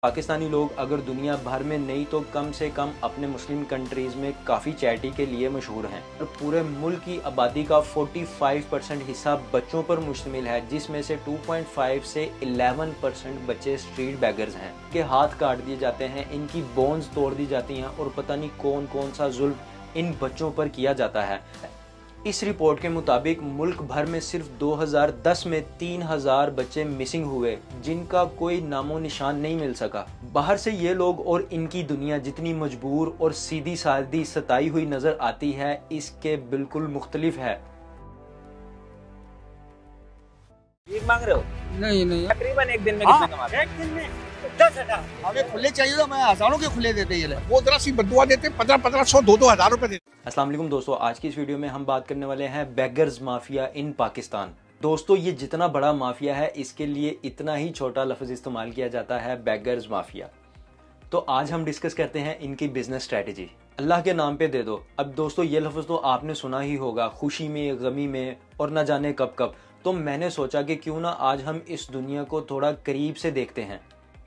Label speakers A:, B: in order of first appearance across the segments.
A: पाकिस्तानी लोग अगर दुनिया भर में नहीं तो कम से कम अपने मुस्लिम कंट्रीज़ में काफ़ी चैरिटी के लिए मशहूर हैं और पूरे मुल्क की आबादी का 45% हिस्सा बच्चों पर मुश्तमिल है, जिसमें से 2.5 से 11% बच्चे स्ट्रीट बैगर्स हैं। के हाथ काट दिए जाते हैं, इनकी बोन्स तोड़ दी जाती हैं और पता नहीं कौन कौन सा जुल्म इन बच्चों पर किया जाता है। इस रिपोर्ट के मुताबिक मुल्क भर में सिर्फ 2010 में 3000 बच्चे मिसिंग हुए, जिनका कोई नामो निशान नहीं मिल सका। बाहर से ये लोग और इनकी दुनिया जितनी मजबूर और सीधी सादी सताई हुई नजर आती है, इसके बिल्कुल मुख्तलिफ है।
B: भीख मांग रहे हो?
C: नहीं नहीं,
B: तकरीबन एक दिन में कितना कमाते हो?
C: एक दिन में 10,000। हमें खुले चाहिए तो मैं हजारों के खुले देते ये
D: वो जरा सी बदुआ देते 1500 2-2 हज़ार रुपए देते।
A: अस्सलाम वालेकुम दोस्तों, आज की इस वीडियो में हम बात करने वाले हैं बेगर्स माफिया इन पाकिस्तान। दोस्तों, ये जितना बड़ा माफिया है इसके लिए इतना ही छोटा लफ्ज़ इस्तेमाल किया जाता है, बेगर्स माफिया। तो आज हम डिस्कस करते हैं इनकी बिजनेस स्ट्रेटजी। अल्लाह के नाम पे दे दो। अब दोस्तों, ये लफ्ज़ तो आपने सुना ही होगा, खुशी में, गमी में और न जाने कब कब। तो मैंने सोचा कि क्यों ना आज हम इस दुनिया को थोड़ा करीब से देखते हैं।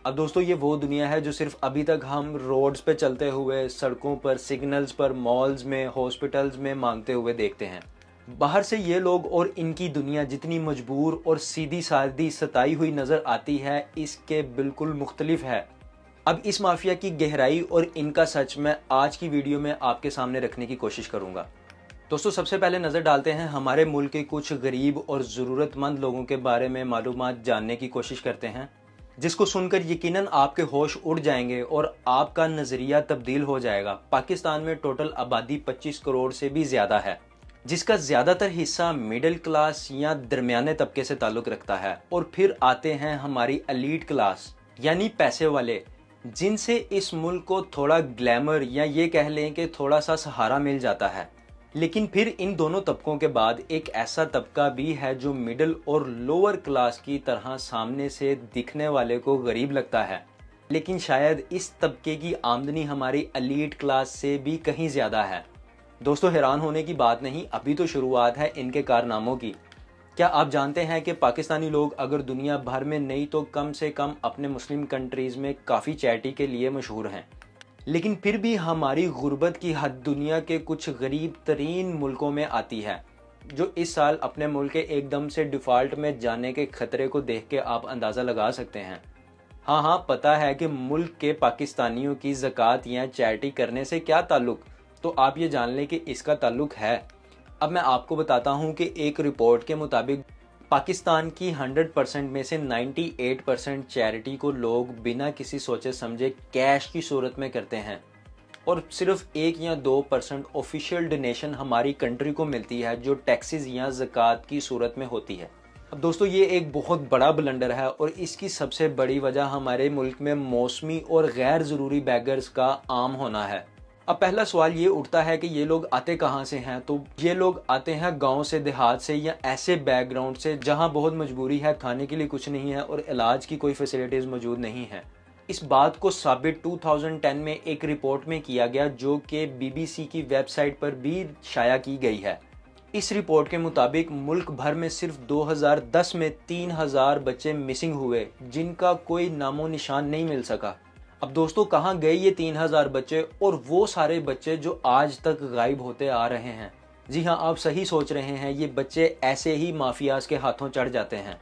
A: अब दोस्तों, ये वो दुनिया है जो सिर्फ अभी तक हम रोड्स पे चलते हुए, सड़कों पर, सिग्नल्स पर, मॉल्स में, हॉस्पिटल्स में मांगते हुए देखते हैं। बाहर से ये लोग और इनकी दुनिया जितनी मजबूर और सीधी सादी सताई हुई नज़र आती है, इसके बिल्कुल मुख्तलिफ है। अब इस माफिया की गहराई और इनका सच मैं आज की वीडियो में आपके सामने रखने की कोशिश करूँगा। दोस्तों, सबसे पहले नज़र डालते हैं हमारे मुल्क के कुछ गरीब और ज़रूरतमंद लोगों के बारे में मालूमात जानने की कोशिश करते हैं, जिसको सुनकर यकीनन आपके होश उड़ जाएंगे और आपका नज़रिया तब्दील हो जाएगा। पाकिस्तान में टोटल आबादी 25 करोड़ से भी ज़्यादा है, जिसका ज़्यादातर हिस्सा मिडिल क्लास या दरमियाने तबके से ताल्लुक़ रखता है। और फिर आते हैं हमारी एलीट क्लास, यानी पैसे वाले, जिनसे इस मुल्क को थोड़ा ग्लैमर या ये कह लें कि थोड़ा सा सहारा मिल जाता है। लेकिन फिर इन दोनों तबकों के बाद एक ऐसा तबका भी है जो मिडिल और लोअर क्लास की तरह सामने से दिखने वाले को गरीब लगता है, लेकिन शायद इस तबके की आमदनी हमारी एलीट क्लास से भी कहीं ज़्यादा है। दोस्तों, हैरान होने की बात नहीं, अभी तो शुरुआत है इनके कारनामों की। क्या आप जानते हैं कि पाकिस्तानी लोग अगर दुनिया भर में नहीं तो कम से कम अपने मुस्लिम कंट्रीज़ में काफ़ी चैरिटी के लिए मशहूर हैं, लेकिन फिर भी हमारी गुर्बत की हद दुनिया के कुछ गरीब तरीन मुल्कों में आती है, जो इस साल अपने मुल्क के एकदम से डिफ़ॉल्ट में जाने के खतरे को देख के आप अंदाज़ा लगा सकते हैं। हाँ, पता है कि मुल्क के पाकिस्तानियों की ज़कात या चैरिटी करने से क्या ताल्लुक़, तो आप ये जान लें कि इसका ताल्लुक़ है। अब मैं आपको बताता हूँ कि एक रिपोर्ट के मुताबिक पाकिस्तान की 100% में से 98% चैरिटी को लोग बिना किसी सोचे समझे कैश की सूरत में करते हैं, और सिर्फ 1 या 2% ऑफिशियल डोनेशन हमारी कंट्री को मिलती है, जो टैक्सेस या ज़कात की सूरत में होती है। अब दोस्तों, ये एक बहुत बड़ा ब्लंडर है और इसकी सबसे बड़ी वजह हमारे मुल्क में मौसमी और गैर ज़रूरी बैगर्स का आम होना है। अब पहला सवाल ये उठता है कि ये लोग आते कहाँ से हैं। तो ये लोग आते हैं गांव से, देहात से, या ऐसे बैकग्राउंड से जहां बहुत मजबूरी है, खाने के लिए कुछ नहीं है और इलाज की कोई फैसिलिटीज़ मौजूद नहीं है। इस बात को साबित 2010 में एक रिपोर्ट में किया गया, जो कि BBC की वेबसाइट पर भी शाया की गई है। इस रिपोर्ट के मुताबिक मुल्क भर में सिर्फ 2010 में 3000 बच्चे मिसिंग हुए, जिनका कोई नामो निशान नहीं मिल सका। अब दोस्तों, कहाँ गए ये 3000 बच्चे और वो सारे बच्चे जो आज तक गायब होते आ रहे हैं? जी हाँ, आप सही सोच रहे हैं, ये बच्चे ऐसे ही माफियाज के हाथों चढ़ जाते हैं।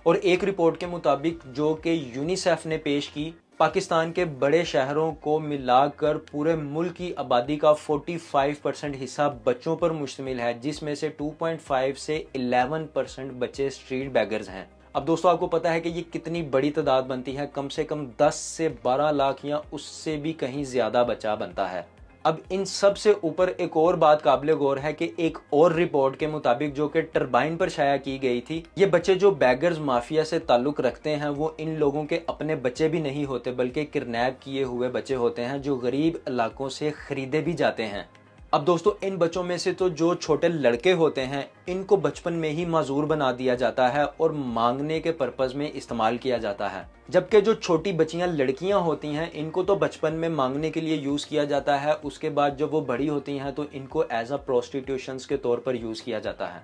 A: और एक रिपोर्ट के मुताबिक जो कि यूनिसेफ ने पेश की, पाकिस्तान के बड़े शहरों को मिलाकर पूरे मुल्क की आबादी का 45% हिस्सा बच्चों पर मुश्तमिल है, जिसमें से 2.5 से 11% बच्चे स्ट्रीट बैगर्स हैं। अब दोस्तों, आपको पता है कि ये कितनी बड़ी तादाद बनती है, कम से कम 10 से 12 लाख या उससे भी कहीं ज़्यादा बच्चा बनता है। अब इन सब से ऊपर एक और बात काबिल गौर है कि एक और रिपोर्ट के मुताबिक जो कि टरबाइन पर शाया की गई थी, ये बच्चे जो बैगर्स माफिया से ताल्लुक़ रखते हैं वो इन लोगों के अपने बच्चे भी नहीं होते, बल्कि किडनैप किए हुए बच्चे होते हैं, जो गरीब इलाकों से ख़रीदे भी जाते हैं। अब दोस्तों, इन बच्चों में से तो जो छोटे लड़के होते हैं, इनको बचपन में ही माजूर बना दिया जाता है और मांगने के पर्पज़ में इस्तेमाल किया जाता है, जबकि जो छोटी बच्चियां लड़कियां होती हैं, इनको तो बचपन में मांगने के लिए यूज़ किया जाता है। उसके बाद जब वो बड़ी होती हैं तो इनको एज अ प्रोस्टिट्यूशंस के तौर पर यूज़ किया जाता है।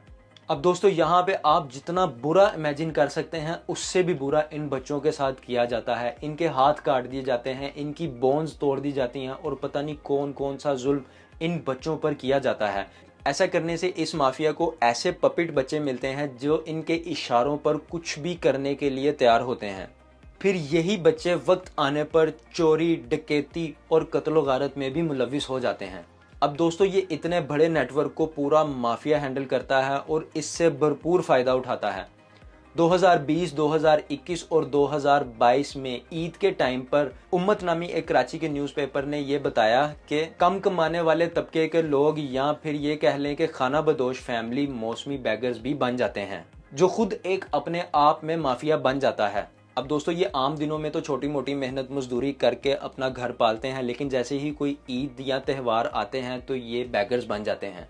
A: अब दोस्तों यहाँ पे आप जितना बुरा इमेजिन कर सकते हैं उससे भी बुरा इन बच्चों के साथ किया जाता है। इनके हाथ काट दिए जाते हैं, इनकी बोन्स तोड़ दी जाती हैं और पता नहीं कौन कौन सा जुल्म इन बच्चों पर किया जाता है। ऐसा करने से इस माफिया को ऐसे पपिट बच्चे मिलते हैं जो इनके इशारों पर कुछ भी करने के लिए तैयार होते हैं। फिर यही बच्चे वक्त आने पर चोरी, डकैती और कत्लो गारत में भी मुलविस हो जाते हैं। अब दोस्तों ये इतने बड़े नेटवर्क को पूरा माफिया हैंडल करता है और इससे भरपूर फायदा उठाता है। 2020, 2021 और 2022 में ईद के टाइम पर उम्मत नामी एक कराची के न्यूज़पेपर ने यह बताया कि कम कमाने वाले तबके के लोग या फिर ये कह लें कि खाना बदोश फैमिली मौसमी बैगर्स भी बन जाते हैं, जो खुद एक अपने आप में माफिया बन जाता है। अब दोस्तों ये आम दिनों में तो छोटी मोटी मेहनत मजदूरी करके अपना घर पालते हैं, लेकिन जैसे ही कोई ईद या त्यौहार आते हैं तो ये बैगर्स बन जाते हैं।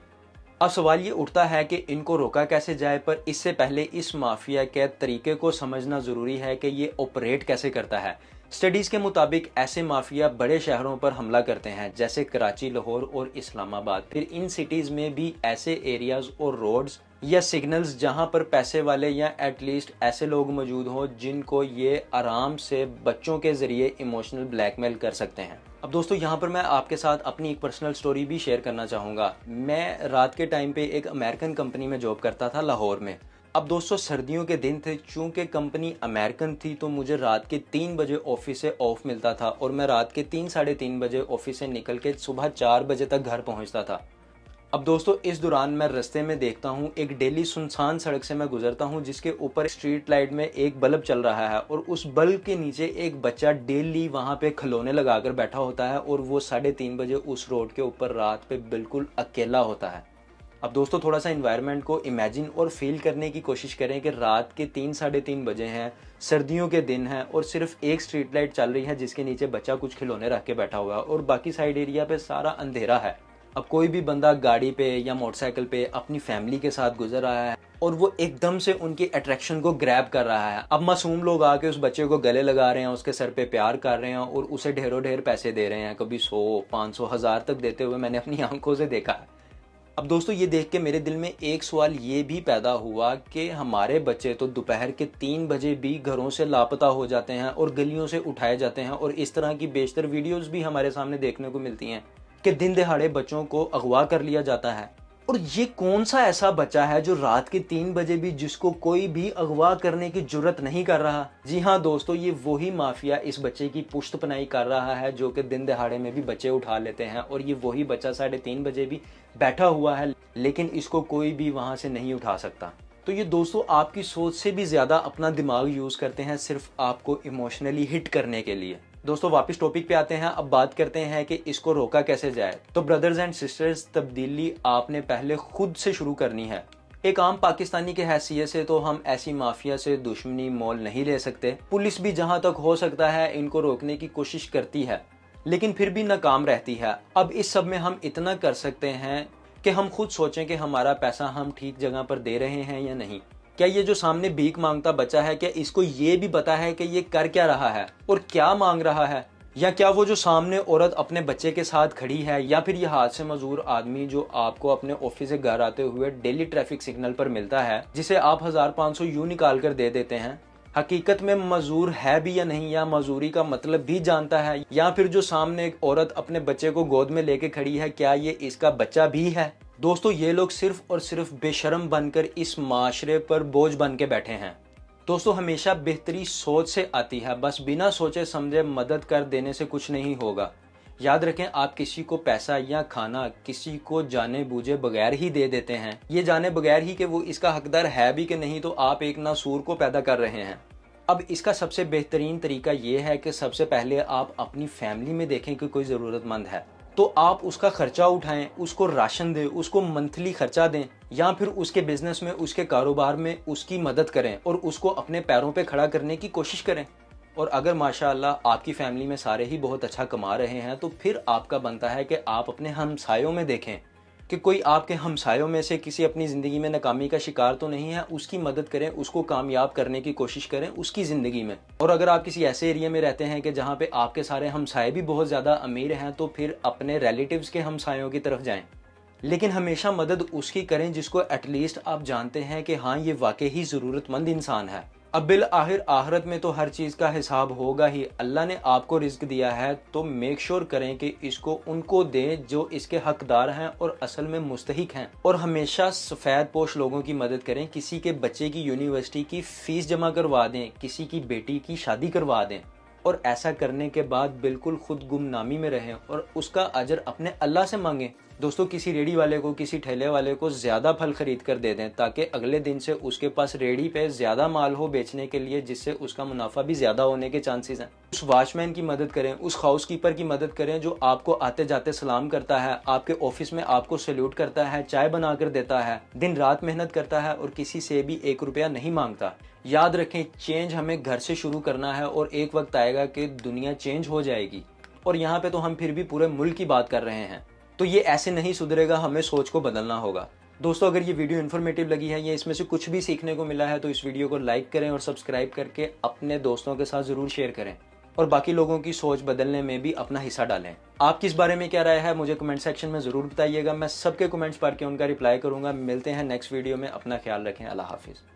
A: अब सवाल ये उठता है कि इनको रोका कैसे जाए, पर इससे पहले इस माफिया के तरीके को समझना ज़रूरी है कि ये ऑपरेट कैसे करता है। स्टडीज़ के मुताबिक ऐसे माफिया बड़े शहरों पर हमला करते हैं जैसे कराची, लाहौर और इस्लामाबाद। फिर इन सिटीज़ में भी ऐसे एरियाज़ और रोड्स या सिग्नल्स जहां पर पैसे वाले या एटलीस्ट ऐसे लोग मौजूद हों जिनको ये आराम से बच्चों के ज़रिए इमोशनल ब्लैकमेल कर सकते हैं। अब दोस्तों यहाँ पर मैं आपके साथ अपनी एक पर्सनल स्टोरी भी शेयर करना चाहूँगा। मैं रात के टाइम पे एक अमेरिकन कंपनी में जॉब करता था लाहौर में। अब दोस्तों सर्दियों के दिन थे, चूँकि कंपनी अमेरिकन थी तो मुझे रात के 3 बजे ऑफिस से ऑफ मिलता था और मैं रात के 3 साढ़े 3 बजे ऑफिस से निकल के सुबह 4 बजे तक घर पहुँचता था। अब दोस्तों इस दौरान मैं रास्ते में देखता हूँ एक डेली सुनसान सड़क से मैं गुजरता हूँ जिसके ऊपर स्ट्रीट लाइट में एक बल्ब चल रहा है और उस बल्ब के नीचे एक बच्चा डेली वहाँ पे खिलौने लगाकर बैठा होता है और वो 3:30 बजे उस रोड के ऊपर रात पे बिल्कुल अकेला होता है। अब दोस्तों थोड़ा सा इन्वायरमेंट को इमेजिन और फील करने की कोशिश करें कि रात के 3 साढ़े 3 बजे हैं, सर्दियों के दिन हैं और सिर्फ एक स्ट्रीट लाइट चल रही है जिसके नीचे बच्चा कुछ खिलौने रख के बैठा हुआ है और बाकी साइड एरिया पे सारा अंधेरा है। अब कोई भी बंदा गाड़ी पे या मोटरसाइकिल पे अपनी फैमिली के साथ गुजर रहा है और वो एकदम से उनकी अट्रैक्शन को ग्रैब कर रहा है। अब मासूम लोग आके उस बच्चे को गले लगा रहे हैं, उसके सर पे प्यार कर रहे हैं और उसे ढेरों ढेर पैसे दे रहे हैं, कभी 100, 500, 1000 तक देते हुए मैंने अपनी आंखों से देखा है। अब दोस्तों ये देख के मेरे दिल में एक सवाल ये भी पैदा हुआ कि हमारे बच्चे तो दोपहर के 3 बजे भी घरों से लापता हो जाते हैं और गलियों से उठाए जाते हैं और इस तरह की बेशतर वीडियोस भी हमारे सामने देखने को मिलती हैं कि दिन दहाड़े बच्चों को अगवा कर लिया जाता है। और ये कौन सा ऐसा बच्चा है जो रात के 3 बजे भी जिसको कोई भी अगवा करने की जुर्रत नहीं कर रहा? जी हाँ दोस्तों, ये वही माफिया इस बच्चे की पुश्त पनाही कर रहा है जो कि दिन दहाड़े में भी बच्चे उठा लेते हैं और ये वही बच्चा 3:30 बजे भी बैठा हुआ है लेकिन इसको कोई भी वहां से नहीं उठा सकता। तो ये दोस्तों आपकी सोच से भी ज्यादा अपना दिमाग यूज करते हैं सिर्फ आपको इमोशनली हिट करने के लिए। दोस्तों वापस टॉपिक पे आते हैं। अब बात करते हैं कि इसको रोका कैसे जाए। तो ब्रदर्स एंड सिस्टर्स, तब्दीली आपने पहले खुद से शुरू करनी है। एक आम पाकिस्तानी के हैसियत से तो हम ऐसी माफिया से दुश्मनी मोल नहीं ले सकते। पुलिस भी जहां तक हो सकता है इनको रोकने की कोशिश करती है लेकिन फिर भी नाकाम रहती है। अब इस सब में हम इतना कर सकते हैं कि हम खुद सोचें कि हमारा पैसा हम ठीक जगह पर दे रहे हैं या नहीं। क्या ये जो सामने भीख मांगता बच्चा है, क्या इसको ये भी पता है कि ये कर क्या रहा है और क्या मांग रहा है? या क्या वो जो सामने औरत अपने बच्चे के साथ खड़ी है या फिर ये हाथ से मजदूर आदमी जो आपको अपने ऑफिस से घर आते हुए डेली ट्रैफिक सिग्नल पर मिलता है जिसे आप 1500 यूं निकाल कर दे देते हैं, हकीकत में मजदूर है भी या नहीं, या मजदूरी का मतलब भी जानता है? या फिर जो सामने एक औरत अपने बच्चे को गोद में लेके खड़ी है, क्या ये इसका बच्चा भी है? दोस्तों ये लोग सिर्फ और सिर्फ बेशर्म बनकर इस माशरे पर बोझ बन के बैठे हैं। दोस्तों हमेशा बेहतरी सोच से आती है, बस बिना सोचे समझे मदद कर देने से कुछ नहीं होगा। याद रखें, आप किसी को पैसा या खाना किसी को जाने बूझे बगैर ही दे देते हैं, ये जाने बगैर ही कि वो इसका हकदार है भी कि नहीं, तो आप एक नासूर को पैदा कर रहे हैं। अब इसका सबसे बेहतरीन तरीका ये है कि सबसे पहले आप अपनी फैमिली में देखें कि कोई ज़रूरतमंद है तो आप उसका खर्चा उठाएं, उसको राशन दें, उसको मंथली खर्चा दें या फिर उसके बिजनेस में, उसके कारोबार में उसकी मदद करें और उसको अपने पैरों पे खड़ा करने की कोशिश करें। और अगर माशाअल्लाह आपकी फैमिली में सारे ही बहुत अच्छा कमा रहे हैं तो फिर आपका बनता है कि आप अपने हमसायों में देखें कि कोई आपके हमसायों में से किसी अपनी ज़िंदगी में नाकामी का शिकार तो नहीं है, उसकी मदद करें, उसको कामयाब करने की कोशिश करें उसकी ज़िंदगी में। और अगर आप किसी ऐसे एरिया में रहते हैं कि जहाँ पे आपके सारे हमसाये भी बहुत ज़्यादा अमीर हैं तो फिर अपने रिलेटिव्स के हमसायों की तरफ जाएं। लेकिन हमेशा मदद उसकी करें जिसको एटलीस्ट आप जानते हैं कि हाँ ये वाकई ही ज़रूरतमंद इंसान है। अब बिल आखिर आखिरत में तो हर चीज़ का हिसाब होगा ही। अल्लाह ने आपको रिस्क दिया है तो मेक श्योर करें कि इसको उनको दें जो इसके हकदार हैं और असल में मुस्तहिक हैं। और हमेशा सफ़ेद पोश लोगों की मदद करें। किसी के बच्चे की यूनिवर्सिटी की फ़ीस जमा करवा दें, किसी की बेटी की शादी करवा दें, और ऐसा करने के बाद बिल्कुल खुद गुमनामी में रहें और उसका अजर अपने अल्लाह से मांगें। दोस्तों, किसी रेडी वाले को, किसी ठेले वाले को ज़्यादा फल खरीद कर दे दें ताकि अगले दिन से उसके पास रेडी पे ज़्यादा माल हो बेचने के लिए, जिससे उसका मुनाफा भी ज़्यादा होने के चांसेस हैं। उस वॉचमैन की मदद करें, उस हाउस कीपर की मदद करें जो आपको आते जाते सलाम करता है, आपके ऑफिस में आपको सैल्यूट करता है, चाय बना कर देता है, दिन रात मेहनत करता है और किसी से भी 1 रुपया नहीं मांगता। याद रखें, चेंज हमें घर से शुरू करना है और एक वक्त आएगा कि दुनिया चेंज हो जाएगी। और यहाँ पे तो हम फिर भी पूरे मुल्क की बात कर रहे हैं, तो ये ऐसे नहीं सुधरेगा, हमें सोच को बदलना होगा। दोस्तों, अगर ये वीडियो इन्फॉर्मेटिव लगी है या इसमें से कुछ भी सीखने को मिला है तो इस वीडियो को लाइक करें और सब्सक्राइब करके अपने दोस्तों के साथ ज़रूर शेयर करें और बाकी लोगों की सोच बदलने में भी अपना हिस्सा डालें। आपकी इस बारे में क्या राय है मुझे कमेंट सेक्शन में ज़रूर बताइएगा। मैं सबके कमेंट्स पढ़ के उनका रिप्लाई करूँगा। मिलते हैं नेक्स्ट वीडियो में। अपना ख्याल रखें। अल्लाह हाफिज़।